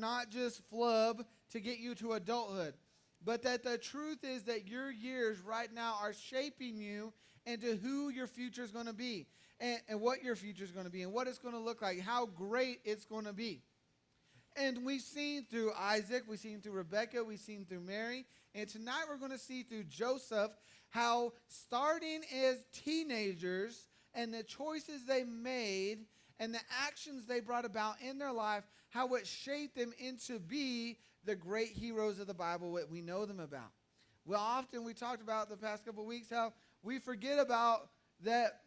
not just flub to get you to adulthood, but that the truth is that your years right now are shaping you into who your future is going to be and what your future is going to be and what it's going to look like, how great it's going to be. And we've seen through Isaac, we've seen through Rebekah, we've seen through Mary, and tonight we're going to see through Joseph how starting as teenagers and the choices they made and the actions they brought about in their life, how it shaped them into be the great heroes of the Bible that we know them about. Well, often we talked about the past couple of weeks how we forget about that,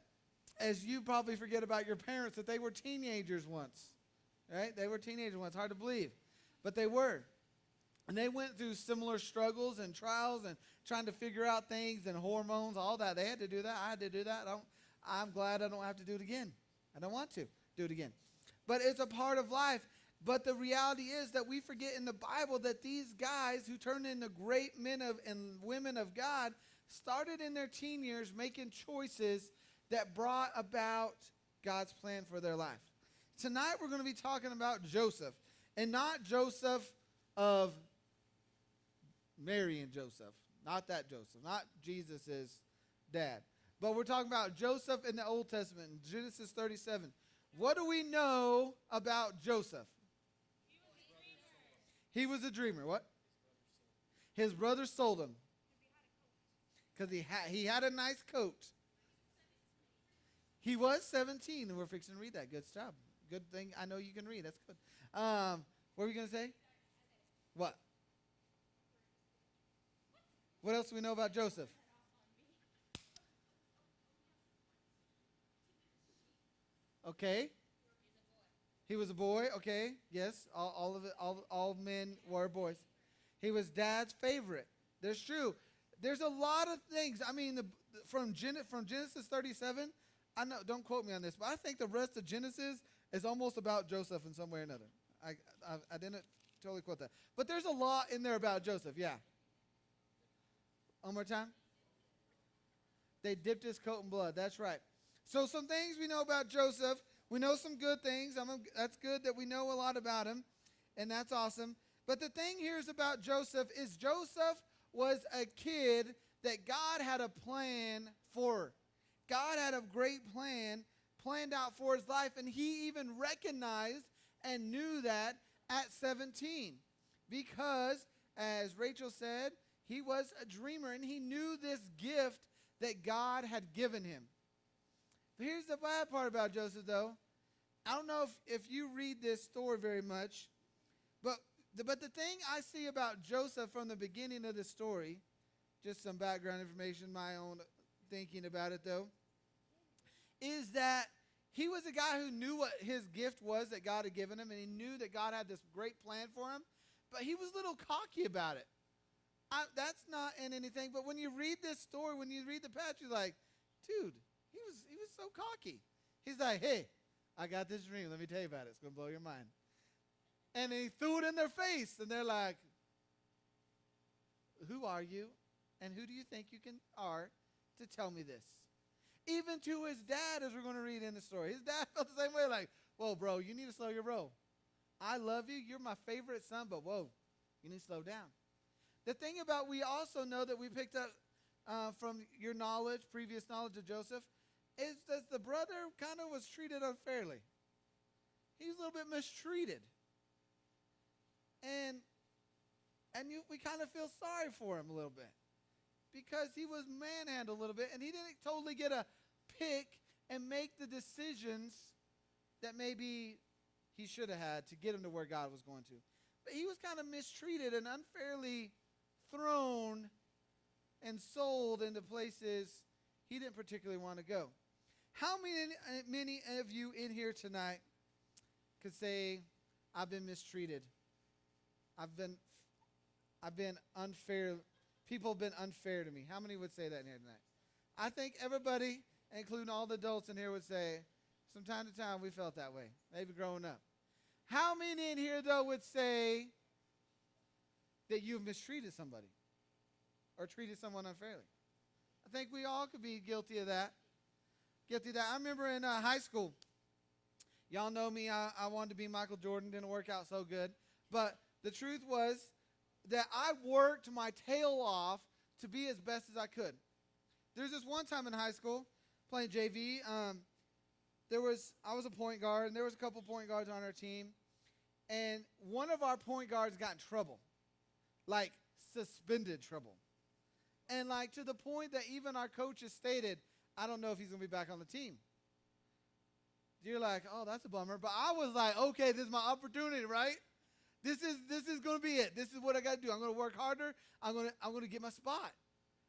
as you probably forget about your parents, that they were teenagers once. Right? They were teenagers once. Hard to believe. But they were. And they went through similar struggles and trials and trying to figure out things and hormones, all that. They had to do that. I had to do that. I'm glad I don't have to do it again. I don't want to do it again. But it's a part of life. But the reality is that we forget in the Bible that these guys who turned into great men and women of God started in their teen years making choices that brought about God's plan for their life. Tonight we're going to be talking about Joseph, and not Joseph of Mary and Joseph, not that Joseph, not Jesus' dad, but we're talking about Joseph in the Old Testament, in Genesis 37. What do we know about Joseph? He was a dreamer. What? His brother sold him because he had a nice coat. He was 17, and we're fixing to read that. Good job. Good thing I know you can read. That's good. What were you going to say? What? What else do we know about Joseph? Okay. He was a boy. Okay. Yes. All of it. All men were boys. He was Dad's favorite. That's true. There's a lot of things. I mean, from Genesis 37. I know. Don't quote me on this, but I think the rest of Genesis is almost about Joseph in some way or another. I didn't totally quote that, but there's a lot in there about Joseph. Yeah. One more time. They dipped his coat in blood. That's right. So some things we know about Joseph. We know some good things. That's good that we know a lot about him, and that's awesome. But the thing here is about Joseph is Joseph was a kid that God had a plan for. God had a great plan planned out for his life, and he even recognized and knew that at 17 because, as Rachel said, he was a dreamer, and he knew this gift that God had given him. But here's the bad part about Joseph, though. I don't know if you read this story very much, but the thing I see about Joseph from the beginning of the story, just some background information, my own thinking about it, though, is that he was a guy who knew what his gift was that God had given him, and he knew that God had this great plan for him, but he was a little cocky about it. That's not in anything, but when you read this story, when you read the passage, you're like, dude, he was so cocky. He's like, hey, I got this dream. Let me tell you about it. It's going to blow your mind. And he threw it in their face, and they're like, who are you, and who do you think you are to tell me this? Even to his dad, as we're going to read in the story. His dad felt the same way, like, whoa, bro, you need to slow your roll. I love you. You're my favorite son, but whoa, you need to slow down. The thing about, we also know that we picked up from your knowledge, previous knowledge of Joseph, is that the brother kind of was treated unfairly. He was a little bit mistreated. And we kind of feel sorry for him a little bit, because he was manhandled a little bit, and he didn't totally get a pick and make the decisions that maybe he should have had to get him to where God was going to. But he was kind of mistreated and unfairly thrown and sold into places he didn't particularly want to go. How many of you in here tonight could say, I've been mistreated? I've been unfair. People have been unfair to me. How many would say that in here tonight? I think everybody, including all the adults in here, would say, from time to time we felt that way, maybe growing up. How many in here, though, would say that you've mistreated somebody or treated someone unfairly? I think we all could be guilty of that. I remember in high school, y'all know me, I wanted to be Michael Jordan, didn't work out so good. But the truth was that I worked my tail off to be as best as I could. There's this one time in high school playing JV. I was a point guard, and there was a couple point guards on our team. And one of our point guards got in trouble, like suspended trouble. And like to the point that even our coaches stated, I don't know if he's going to be back on the team. You're like, oh, that's a bummer. But I was like, okay, this is my opportunity, right? This is going to be it. This is what I got to do. I'm going to work harder. I'm going to get my spot.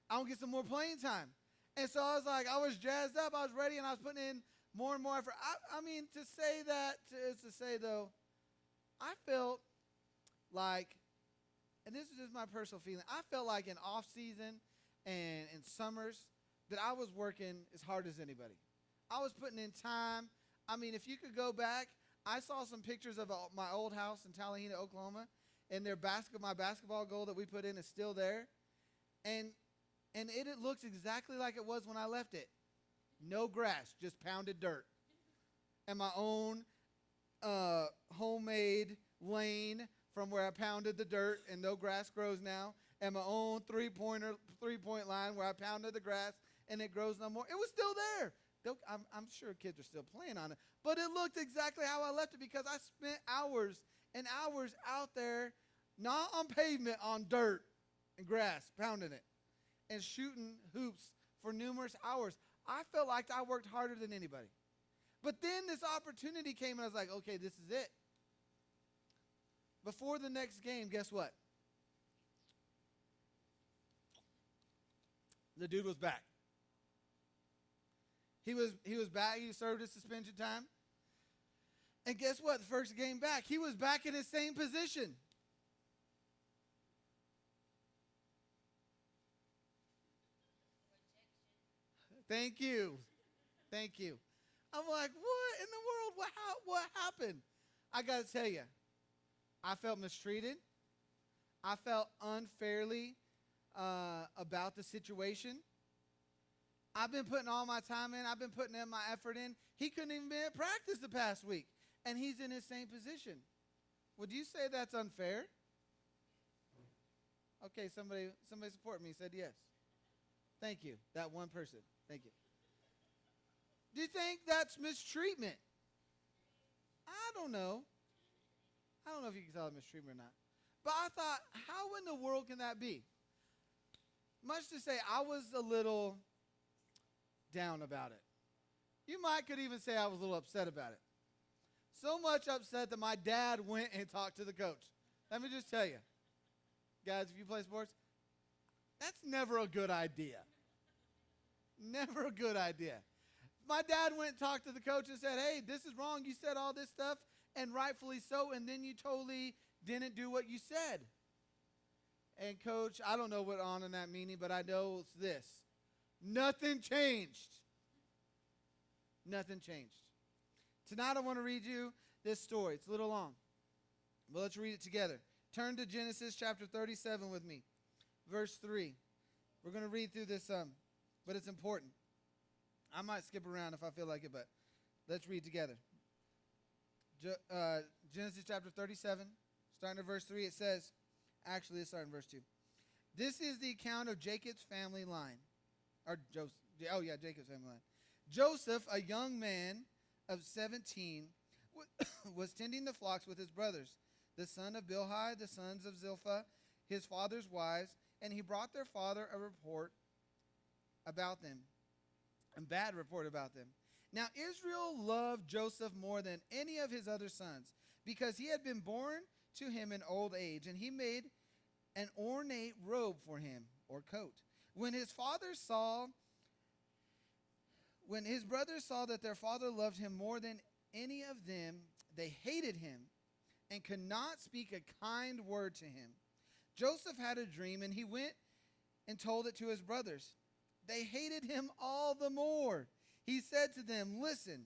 I'm going to get some more playing time. And so I was like, I was jazzed up. I was ready, and I was putting in more and more effort. I mean, to say that is to say, though, I felt like, and this is just my personal feeling, I felt like in off season and in summers that I was working as hard as anybody. I was putting in time. I mean, if you could go back, I saw some pictures of my old house in Talihina, Oklahoma, and my basketball goal that we put in is still there. And it looks exactly like it was when I left it. No grass, just pounded dirt. And my own homemade lane from where I pounded the dirt and no grass grows now. And my own three-point line where I pounded the grass and it grows no more. It was still there. I'm sure kids are still playing on it. But it looked exactly how I left it because I spent hours and hours out there, not on pavement, on dirt and grass, pounding it and shooting hoops for numerous hours. I felt like I worked harder than anybody. But then this opportunity came and I was like, okay, this is it. Before the next game, guess what? The dude was back. He was back. He served his suspension time. And guess what? The first game back, he was back in his same position. Thank you. Thank you. I'm like, what in the world? What happened? I got to tell you, I felt mistreated. I felt unfairly about the situation. I've been putting all my time in. I've been putting in my effort in. He couldn't even be at practice the past week, and he's in his same position. Would you say that's unfair? Okay, somebody support me said yes. Thank you, that one person. Thank you. Do you think that's mistreatment? I don't know. I don't know if you can call it mistreatment or not. But I thought, how in the world can that be? Much to say, I was a little down about it. You could even say I was a little upset about it. So much upset that my dad went and talked to the coach. Let me just tell you, guys, if you play sports, that's never a good idea. Never a good idea. My dad went and talked to the coach and said, hey, this is wrong. You said all this stuff, and rightfully so, and then you totally didn't do what you said. And coach, I don't know what on in that meaning, but I know it's this. Nothing changed. Nothing changed. Tonight I want to read you this story. It's a little long, but let's read it together. Turn to Genesis chapter 37 with me, verse 3. We're going to read through this, but it's important. I might skip around if I feel like it, but let's read together. Genesis chapter 37, starting at verse 3, it says, actually, let's start in verse 2. This is the account of Jacob's family line. Or Joseph. Oh, yeah, Jacob's family line. Joseph, a young man of 17, was tending the flocks with his brothers, the son of Bilhah, the sons of Zilpah, his father's wives, and he brought their father a report about them, a bad report about them. Now Israel loved Joseph more than any of his other sons, because he had been born to him in old age, and he made an ornate robe for him, or coat. When his brothers saw that their father loved him more than any of them, they hated him and could not speak a kind word to him. Joseph had a dream, and he went and told it to his brothers. They hated him all the more. He said to them, listen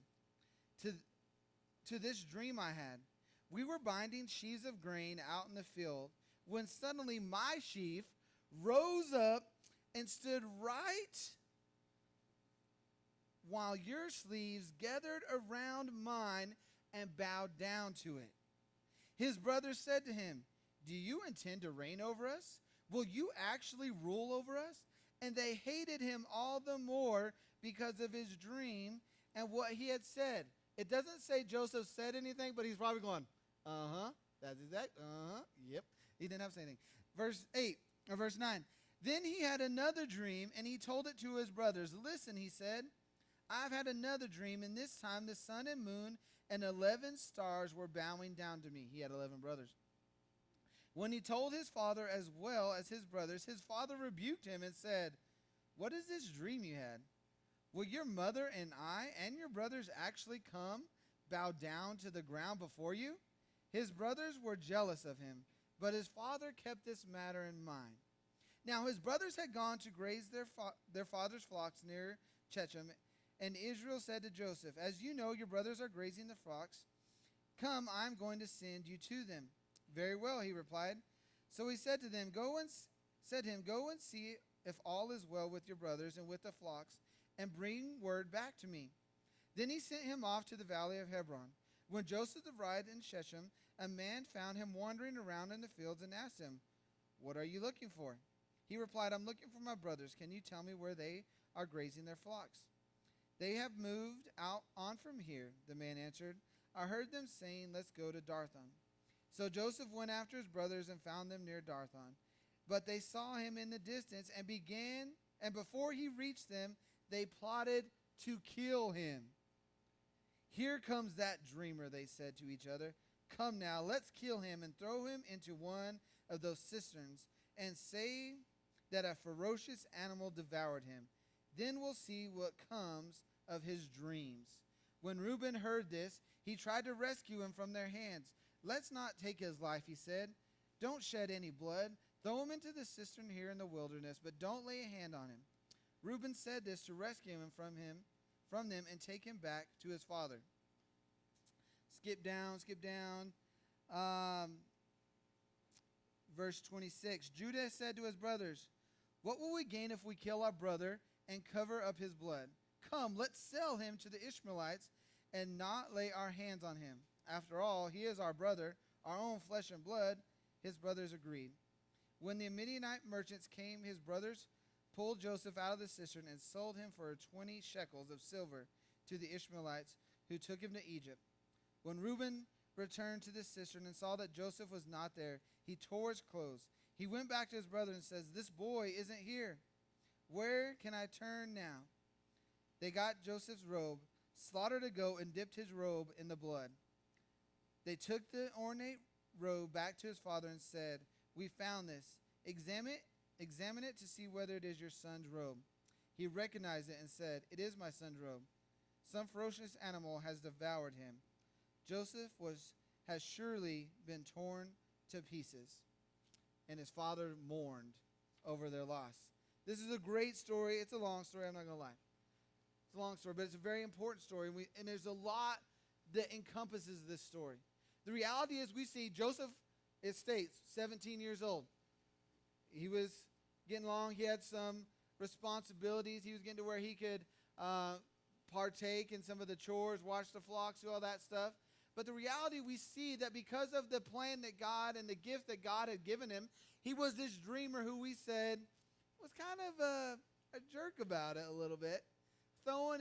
to this dream I had. We were binding sheaves of grain out in the field when suddenly my sheaf rose up and stood right while your sleeves gathered around mine and bowed down to it. His brothers said to him, "Do you intend to reign over us? Will you actually rule over us?" And they hated him all the more because of his dream and what he had said. It doesn't say Joseph said anything, but he's probably going, that's exact, yep. He didn't have to say anything. Verse 9. Then he had another dream, and he told it to his brothers. "Listen," he said, "I've had another dream, and this time the sun and moon and 11 stars were bowing down to me." He had 11 brothers. When he told his father as well as his brothers, his father rebuked him and said, "What is this dream you had? Will your mother and I and your brothers actually come, bow down to the ground before you?" His brothers were jealous of him, but his father kept this matter in mind. Now his brothers had gone to graze their father's flocks near Shechem, and Israel said to Joseph, "As you know, your brothers are grazing the flocks. Come, I'm going to send you to them." "Very well," he replied. So he said to him, "Go and see if all is well with your brothers and with the flocks, and bring word back to me." Then he sent him off to the valley of Hebron. When Joseph arrived in Shechem, a man found him wandering around in the fields and asked him, "What are you looking for?" He replied, "I'm looking for my brothers. Can you tell me where they are grazing their flocks?" "They have moved out on from here," the man answered. "I heard them saying, 'Let's go to Dothan.'" So Joseph went after his brothers and found them near Dothan. But they saw him in the distance and before he reached them, they plotted to kill him. "Here comes that dreamer," they said to each other. "Come now, let's kill him and throw him into one of those cisterns and say that a ferocious animal devoured him. Then we'll see what comes of his dreams." When Reuben heard this, he tried to rescue him from their hands. "Let's not take his life," he said. "Don't shed any blood. Throw him into the cistern here in the wilderness, but don't lay a hand on him." Reuben said this to rescue him from them and take him back to his father. Skip down. Verse 26. Judah said to his brothers, "What will we gain if we kill our brother and cover up his blood? Come, let's sell him to the Ishmaelites and not lay our hands on him. After all, he is our brother, our own flesh and blood." His brothers agreed. When the Midianite merchants came, his brothers pulled Joseph out of the cistern and sold him for 20 shekels of silver to the Ishmaelites, who took him to Egypt. When Reuben returned to the cistern and saw that Joseph was not there, he tore his clothes. He went back to his brother and says, "This boy isn't here. Where can I turn now?" They got Joseph's robe, slaughtered a goat, and dipped his robe in the blood. They took the ornate robe back to his father and said, "We found this. Examine it to see whether it is your son's robe." He recognized it and said, "It is my son's robe. Some ferocious animal has devoured him. Joseph has surely been torn to pieces." And his father mourned over their loss. This is a great story. It's a long story. I'm not going to lie. It's a long story, but it's a very important story. And there's a lot that encompasses this story. The reality is we see Joseph, it states, 17 years old. He was getting along. He had some responsibilities. He was getting to where he could partake in some of the chores, watch the flocks, do all that stuff. But the reality, we see that because of the plan that God and the gift that God had given him, he was this dreamer who we said was kind of a jerk about it a little bit, throwing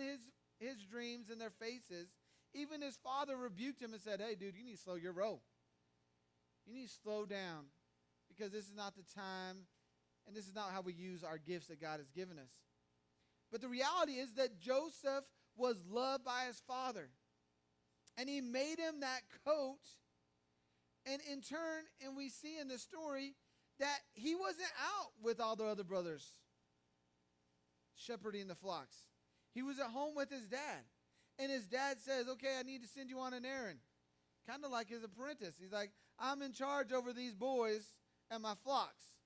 his dreams in their faces. Even his father rebuked him and said, "Hey, dude, you need to slow your roll. You need to slow down because this is not the time and this is not how we use our gifts that God has given us." But the reality is that Joseph was loved by his father. And he made him that coat. And in turn, and we see in the story that he wasn't out with all the other brothers shepherding the flocks. He was at home with his dad. And his dad says, "Okay, I need to send you on an errand." Kind of like his apprentice. He's like, "I'm in charge over these boys and my flocks.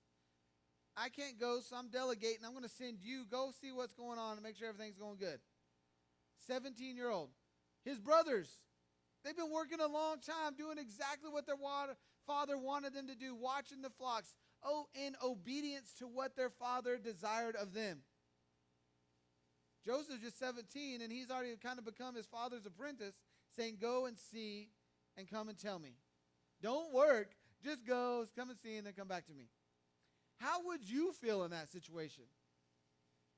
I can't go, so I'm delegating. I'm going to send you. Go see what's going on and make sure everything's going good." 17-year-old. His brothers, they've been working a long time doing exactly what their father wanted them to do, watching the flocks, in obedience to what their father desired of them. Joseph's just 17, and he's already kind of become his father's apprentice, saying, "Go and see and come and tell me." Don't work. Just go, come and see, and then come back to me. How would you feel in that situation?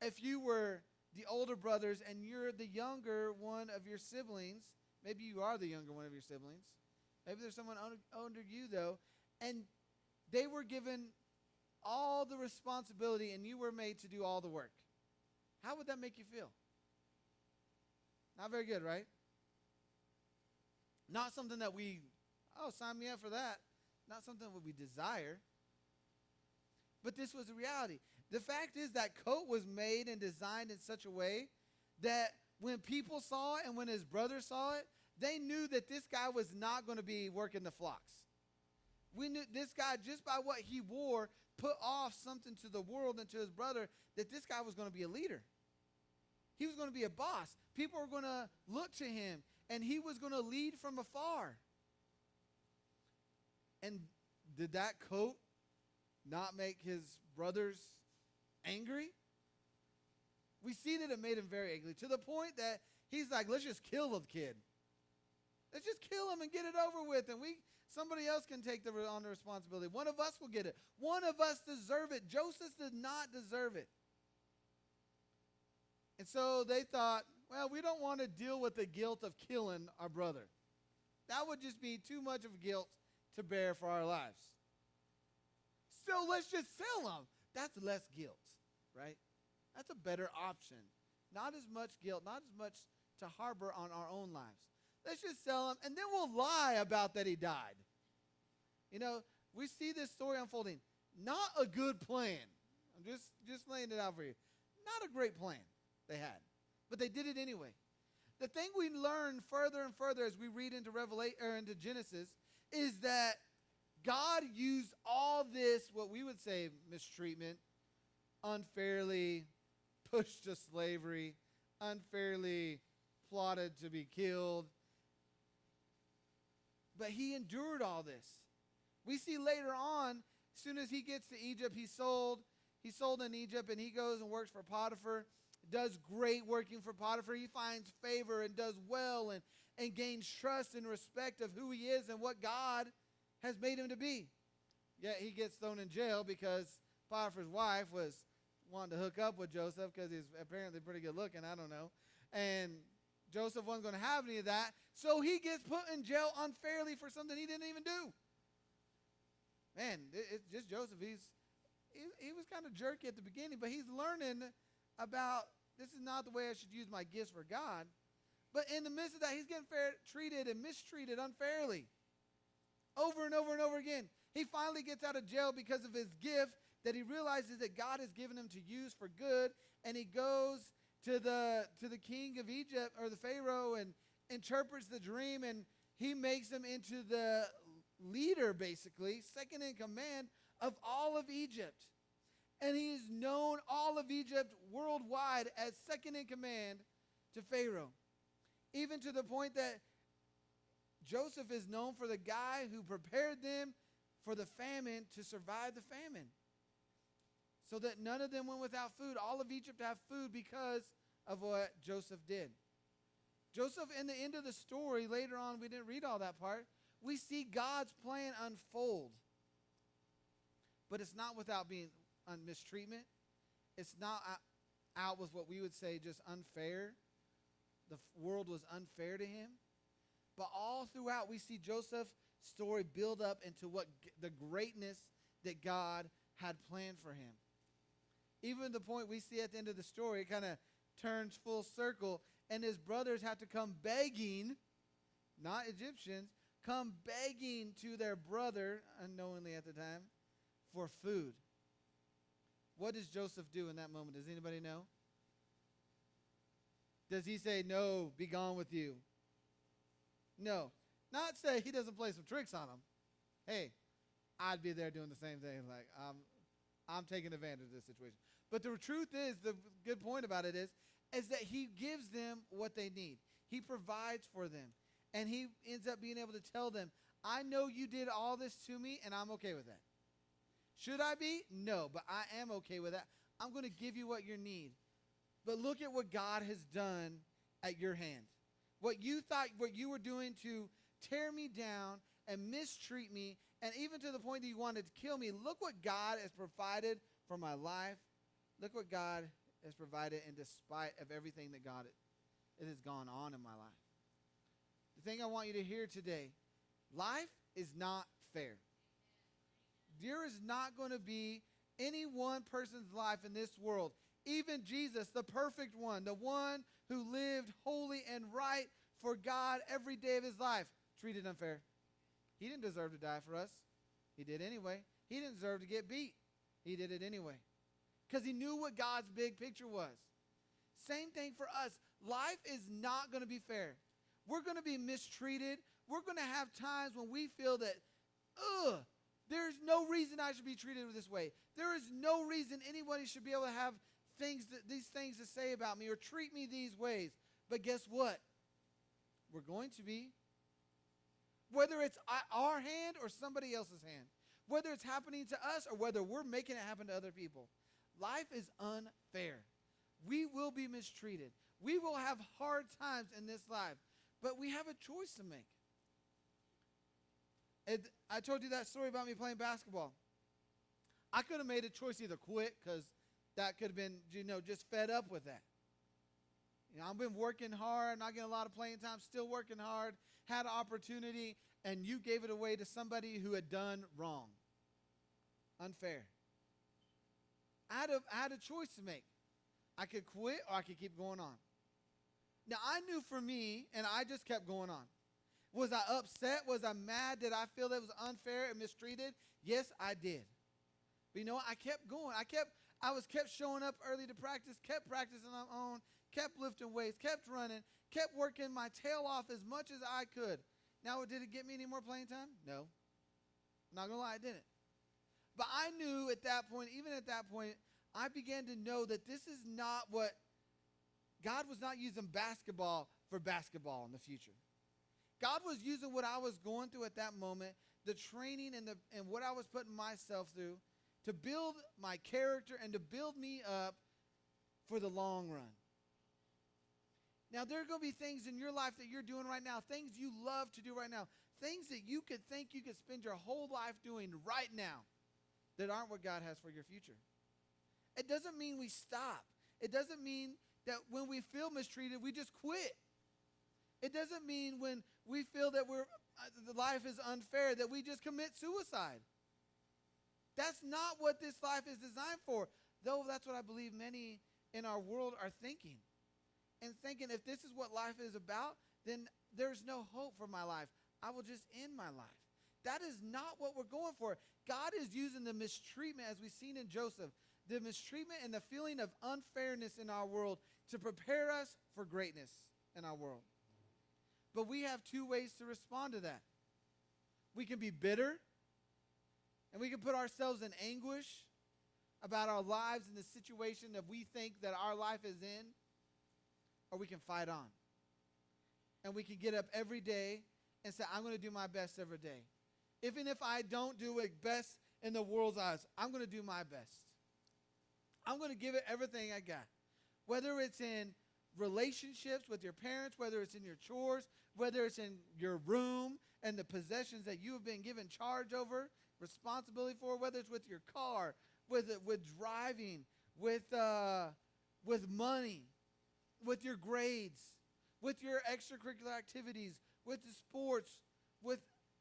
If you were the older brothers and you're the younger one of your siblings, maybe you are the younger one of your siblings. Maybe there's someone under you, though, and they were given all the responsibility and you were made to do all the work. How would that make you feel? Not very good, right? Not something that sign me up for that. Not something that we desire. But this was a reality. The fact is that coat was made and designed in such a way that when people saw it and when his brothers saw it, they knew that this guy was not going to be working the flocks. We knew this guy, just by what he wore, put off something to the world and to his brother, that this guy was going to be a leader. He was going to be a boss. People were going to look to him, and he was going to lead from afar. And did that coat not make his brothers angry? We see that it made him very angry, to the point that he's like, let's just kill the kid. Let's just kill him and get it over with, and somebody else can take on the responsibility. One of us will get it. One of us deserve it. Joseph did not deserve it. And so they thought, well, we don't want to deal with the guilt of killing our brother. That would just be too much of guilt to bear for our lives. So let's just sell him. That's less guilt, right? That's a better option. Not as much guilt, not as much to harbor on our own lives. Let's just sell him, and then we'll lie about that he died. You know, we see this story unfolding. Not a good plan. I'm just laying it out for you. Not a great plan they had, but they did it anyway. The thing we learn further and further as we read into into Genesis is that God used all this, what we would say mistreatment, unfairly pushed to slavery, unfairly plotted to be killed. But he endured all this. We see later on, as soon as he gets to Egypt, he's sold in Egypt, and he goes and works for Potiphar, does great working for Potiphar. He finds favor and does well and gains trust and respect of who he is and what God has made him to be. Yet he gets thrown in jail because Potiphar's wife was wanting to hook up with Joseph because he's apparently pretty good looking, I don't know. And Joseph wasn't going to have any of that, so he gets put in jail unfairly for something he didn't even do. Man, it's just Joseph. He was kind of jerky at the beginning, but he's learning about this is not the way I should use my gifts for God. But in the midst of that, he's getting treated and mistreated unfairly over and over and over again. He finally gets out of jail because of his gift that he realizes that God has given him to use for good, and he goes to the king of Egypt, or the Pharaoh, and interprets the dream, and he makes him into the leader, basically, second in command of all of Egypt. And he is known all of Egypt worldwide as second in command to Pharaoh. Even to the point that Joseph is known for the guy who prepared them for the famine to survive the famine, so that none of them went without food. All of Egypt have food because of what Joseph did. Joseph, in the end of the story, later on, we didn't read all that part, we see God's plan unfold. But it's not without being mistreatment. It's not out with what we would say just unfair. The world was unfair to him. But all throughout, we see Joseph's story build up into what the greatness that God had planned for him. Even the point we see at the end of the story, it kind of turns full circle, and his brothers have to come begging, not Egyptians, come begging to their brother, unknowingly at the time, for food. What does Joseph do in that moment? Does anybody know? Does he say, no, be gone with you? No. Not say he doesn't play some tricks on them. Hey, I'd be there doing the same thing. Like, I'm taking advantage of this situation. But the truth is, the good point about it is that he gives them what they need. He provides for them. And he ends up being able to tell them, I know you did all this to me, and I'm okay with that. Should I be? No, but I am okay with that. I'm going to give you what you need. But look at what God has done at your hand. What you thought, what you were doing to tear me down and mistreat me, and even to the point that you wanted to kill me, look what God has provided for my life. Look what God has provided, and despite of everything that God it has gone on in my life. The thing I want you to hear today, life is not fair. There is not going to be any one person's life in this world, even Jesus, the perfect one, the one who lived holy and right for God every day of his life, treated unfair. He didn't deserve to die for us. He did anyway. He didn't deserve to get beat. He did it anyway. Because he knew what God's big picture was. Same thing for us. Life is not going to be fair. We're going to be mistreated. We're going to have times when we feel that, there's no reason I should be treated this way. There is no reason anybody should be able to have these things to say about me or treat me these ways. But guess what? We're going to be. Whether it's our hand or somebody else's hand. Whether it's happening to us or whether we're making it happen to other people. Life is unfair. We will be mistreated. We will have hard times in this life. But we have a choice to make. And I told you that story about me playing basketball. I could have made a choice either quit, because that could have been, just fed up with that. I've been working hard, not getting a lot of playing time, still working hard, had an opportunity, and you gave it away to somebody who had done wrong. Unfair. I had a choice to make. I could quit or I could keep going on. Now, I knew for me, and I just kept going on. Was I upset? Was I mad? Did I feel that it was unfair and mistreated? Yes, I did. But you know what? I kept going. I kept showing up early to practice, kept practicing on my own, kept lifting weights, kept running, kept working my tail off as much as I could. Now, did it get me any more playing time? No. I'm not going to lie, I didn't. But I knew at that point, even at that point, I began to know that this is not what, God was not using basketball for basketball in the future. God was using what I was going through at that moment, the training and what I was putting myself through to build my character and to build me up for the long run. Now, there are going to be things in your life that you're doing right now, things you love to do right now, things that you could think you could spend your whole life doing right now that aren't what God has for your future. It doesn't mean we stop. It doesn't mean that when we feel mistreated, we just quit. It doesn't mean when we feel that the life is unfair that we just commit suicide. That's not what this life is designed for, though that's what I believe many in our world are thinking. And thinking if this is what life is about, then there's no hope for my life. I will just end my life. That is not what we're going for. God is using the mistreatment, as we've seen in Joseph, the mistreatment and the feeling of unfairness in our world to prepare us for greatness in our world. But we have two ways to respond to that. We can be bitter, and we can put ourselves in anguish about our lives and the situation that we think that our life is in, or we can fight on. And we can get up every day and say, I'm going to do my best every day. Even if I don't do it best in the world's eyes, I'm going to do my best. I'm going to give it everything I got. Whether it's in relationships with your parents, whether it's in your chores, whether it's in your room and the possessions that you have been given charge over, responsibility for, whether it's with your car, with driving, with money, with your grades, with your extracurricular activities, with the sports, with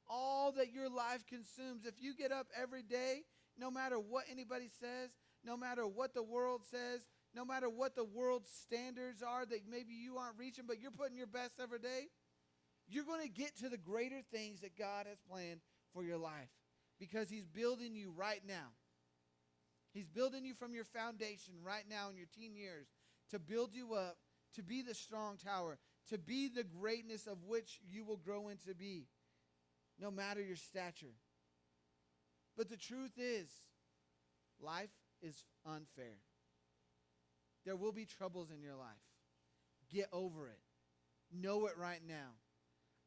all that your life consumes. If you get up every day, no matter what anybody says, no matter what the world says, no matter what the world's standards are that maybe you aren't reaching, but you're putting your best every day, you're going to get to the greater things that God has planned for your life because he's building you right now. He's building you from your foundation right now in your teen years to build you up, to be the strong tower, to be the greatness of which you will grow into be, no matter your stature. But the truth is, life is unfair. There will be troubles in your life. Get over it. Know it right now.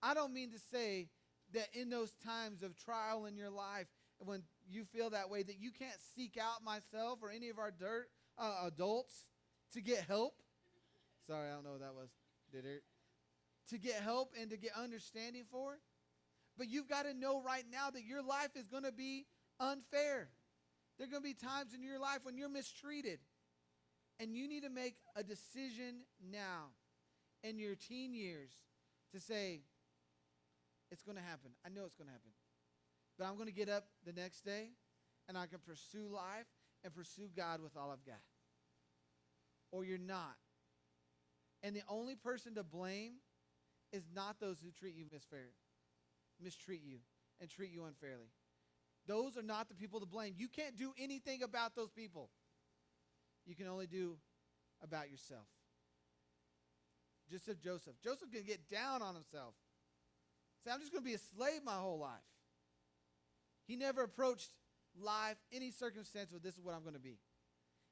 I don't mean to say that in those times of trial in your life, when you feel that way, that you can't seek out myself or any of our adults to get help. Sorry, I don't know what that was. Did it? To get help and to get understanding for. But you've got to know right now that your life is going to be unfair. There are going to be times in your life when you're mistreated. And you need to make a decision now in your teen years to say, it's going to happen. I know it's going to happen. But I'm going to get up the next day and I can pursue life and pursue God with all I've got. Or you're not. And the only person to blame is not those who mistreat you and treat you unfairly. Those are not the people to blame. You can't do anything about those people. You can only do about yourself. Just as Joseph. Joseph can get down on himself. Say, I'm just going to be a slave my whole life. He never approached life, any circumstance, with this is what I'm going to be.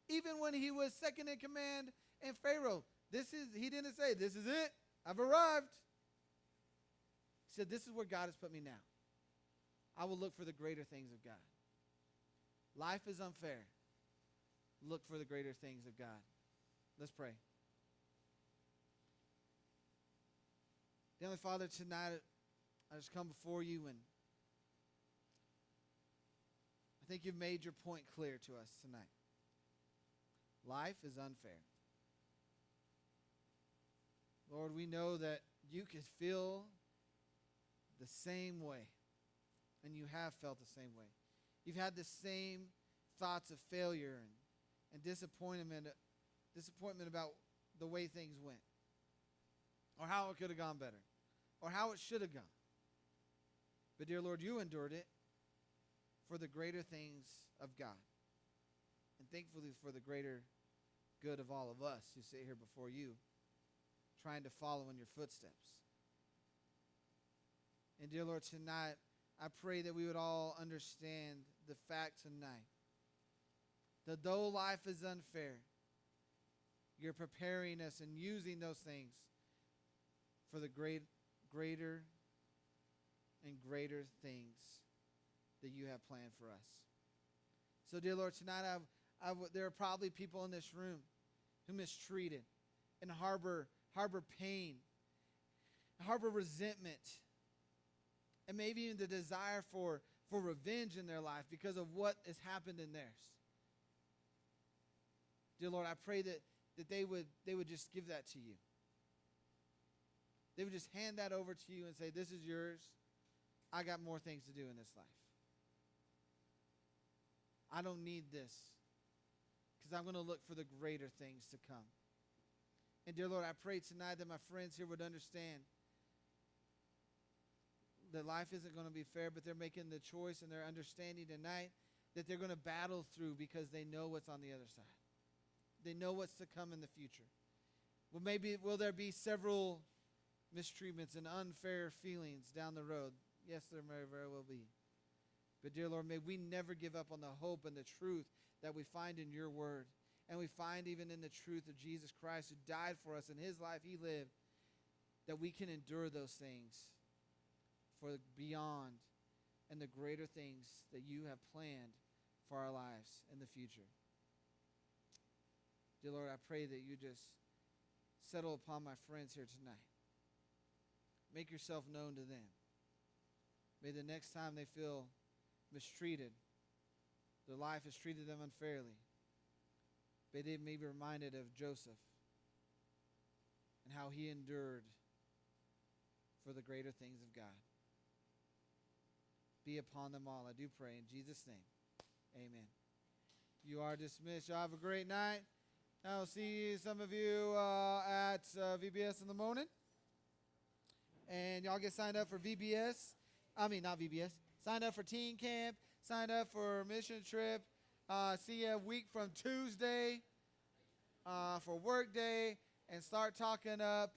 Even when he was second in command in Pharaoh, he didn't say, this is it. I've arrived. He said, this is where God has put me now. I will look for the greater things of God. Life is unfair. Look for the greater things of God. Let's pray. Heavenly Father, tonight I just come before you, and I think you've made your point clear to us tonight. Life is unfair. Lord, we know that you could feel the same way, and you have felt the same way. You've had the same thoughts of failure and disappointment about the way things went, or how it could have gone better, or how it should have gone. But dear Lord, you endured it for the greater things of God, and thankfully for the greater good of all of us who sit here before you, trying to follow in your footsteps. And dear Lord, tonight, I pray that we would all understand the fact tonight that though life is unfair, you're preparing us and using those things for the greater and greater things that you have planned for us. So, dear Lord, tonight there are probably people in this room who mistreated and harbor pain, harbor resentment, and maybe even the desire for revenge in their life because of what has happened in theirs. Dear Lord, I pray that they would just give that to you. They would just hand that over to you and say, this is yours. I got more things to do in this life. I don't need this because I'm going to look for the greater things to come. And dear Lord, I pray tonight that my friends here would understand that life isn't going to be fair, but they're making the choice and they're understanding tonight that they're going to battle through because they know what's on the other side. They know what's to come in the future. Well, maybe will there be several mistreatments and unfair feelings down the road? Yes, there may very well be. But dear Lord, may we never give up on the hope and the truth that we find in your word. And we find even in the truth of Jesus Christ who died for us. In his life he lived, that we can endure those things for beyond and the greater things that you have planned for our lives in the future. Dear Lord, I pray that you just settle upon my friends here tonight. Make yourself known to them. May the next time they feel mistreated, their life has treated them unfairly, may they be reminded of Joseph and how he endured for the greater things of God. Be upon them all, I do pray in Jesus' name. Amen. You are dismissed. Y'all have a great night. I'll see some of you at VBS in the morning. And y'all get signed up for VBS. Not VBS. Signed up for teen camp. Signed up for mission trip. See you a week from Tuesday for work day. And start talking up